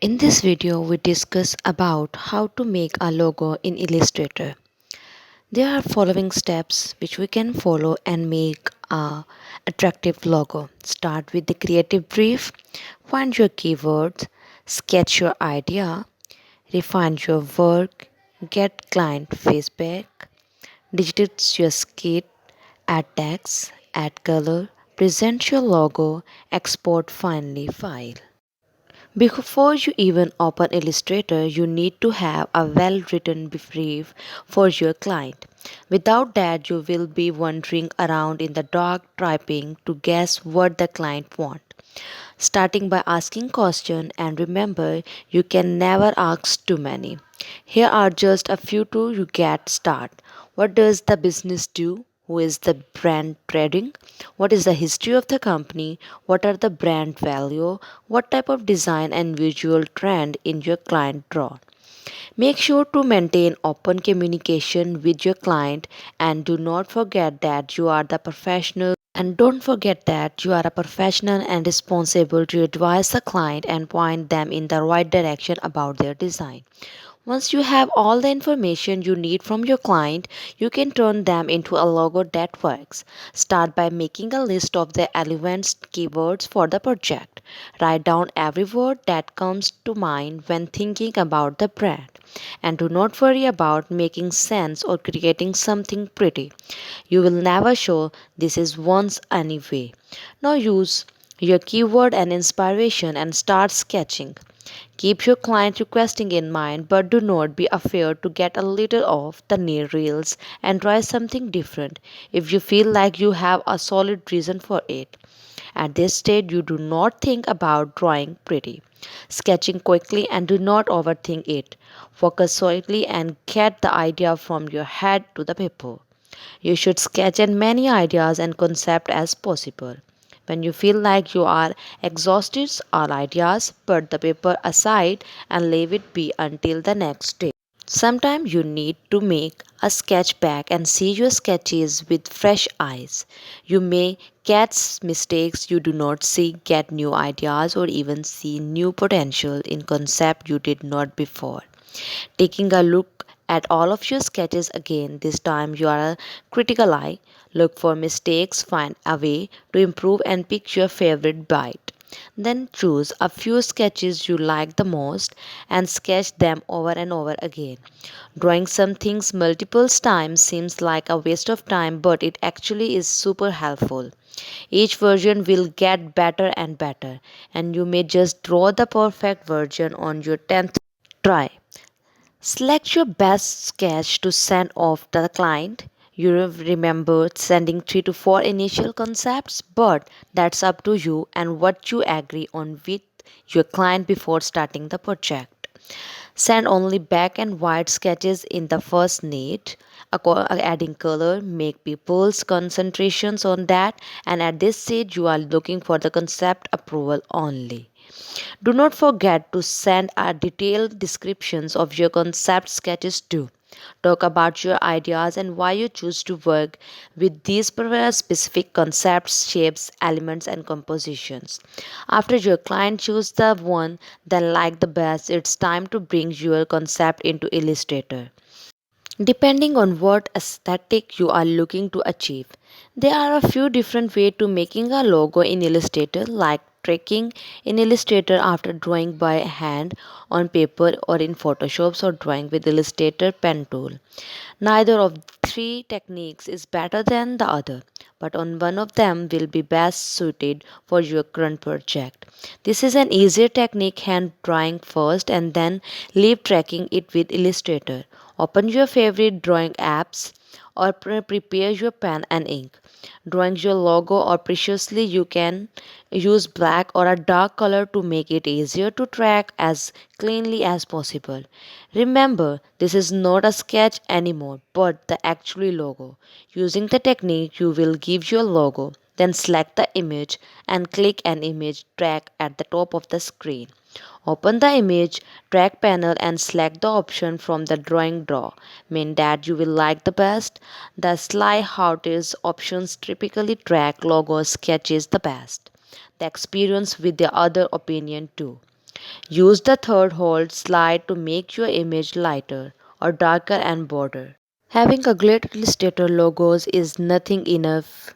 In this video, we discuss about how to make a logo in Illustrator. There are following steps which we can follow and make a attractive logo. Start with the creative brief, find your keywords, sketch your idea, refine your work, get client feedback, digit your skit, add text, add color, present your logo, export finally file. Before you even open Illustrator, you need to have a well written brief for your client. Without that, you will be wandering around in the dark typing to guess what the client wants. Starting by asking questions, and remember, you can never ask too many. Here are just a few to get started. What does the business do? Who is the brand trading? What is the history of the company? What are the brand value? What type of design and visual trend in your client draw? Make sure to maintain open communication with your client and do not forget that you are the professional and don't forget that you are a professional and responsible to advise the client and point them in the right direction about their design. Once you have all the information you need from your client, you can turn them into a logo that works. Start by making a list of the relevant keywords for the project. Write down every word that comes to mind when thinking about the brand. And do not worry about making sense or creating something pretty. You will never show this is once anyway. Now use your keyword and inspiration and start sketching. Keep your client requesting in mind, but do not be afraid to get a little off the near rails and try something different if you feel like you have a solid reason for it. At this stage, you do not think about drawing pretty. Sketching quickly and do not overthink it. Focus solely and get the idea from your head to the paper. You should sketch as many ideas and concepts as possible. When you feel like you are exhausted all ideas, put the paper aside and leave it be until the next day. Sometimes you need to make a sketch back and see your sketches with fresh eyes. You may catch mistakes you do not see, get new ideas, or even see new potential in concept you did not before. Taking a look at all of your sketches again, this time you are a critical eye. Look for mistakes, find a way to improve, and pick your favorite bite. Then choose a few sketches you like the most and sketch them over and over again. Drawing some things multiple times seems like a waste of time, but it actually is super helpful. Each version will get better and better, and you may just draw the perfect version on your 10th try. Select your best sketch to send off to the client. You remember sending 3 to 4 initial concepts, but that's up to you and what you agree on with your client before starting the project. Send only black and white sketches in the first need. Adding color, make people's concentrations on that, and at this stage, you are looking for the concept approval only. Do not forget to send a detailed descriptions of your concept sketches too. Talk about your ideas and why you choose to work with these specific concepts, shapes, elements, and compositions. After your client chooses the one they like the best, it's time to bring your concept into Illustrator. Depending on what aesthetic you are looking to achieve, there are a few different ways to making a logo in Illustrator, like tracking in Illustrator after drawing by hand on paper or in Photoshop or drawing with Illustrator pen tool. Neither of three techniques is better than the other, but on one of them will be best suited for your current project. This is an easier technique, hand drawing first and then leave tracking it with Illustrator. Open your favorite drawing apps or prepare your pen and ink. Drawing your logo or preciously you can use black or a dark color to make it easier to track as cleanly as possible. Remember, this is not a sketch anymore but the actual logo. Using the technique you will give your logo, then select the image and click an image track at the top of the screen. Open the image track panel and select the option from the drawing draw. Mean that you will like the best. The slide hottest options typically track logo sketches the best. The experience with the other opinion too. Use the third hold slide to make your image lighter or darker and broader. Having a great illustrator logos is nothing enough.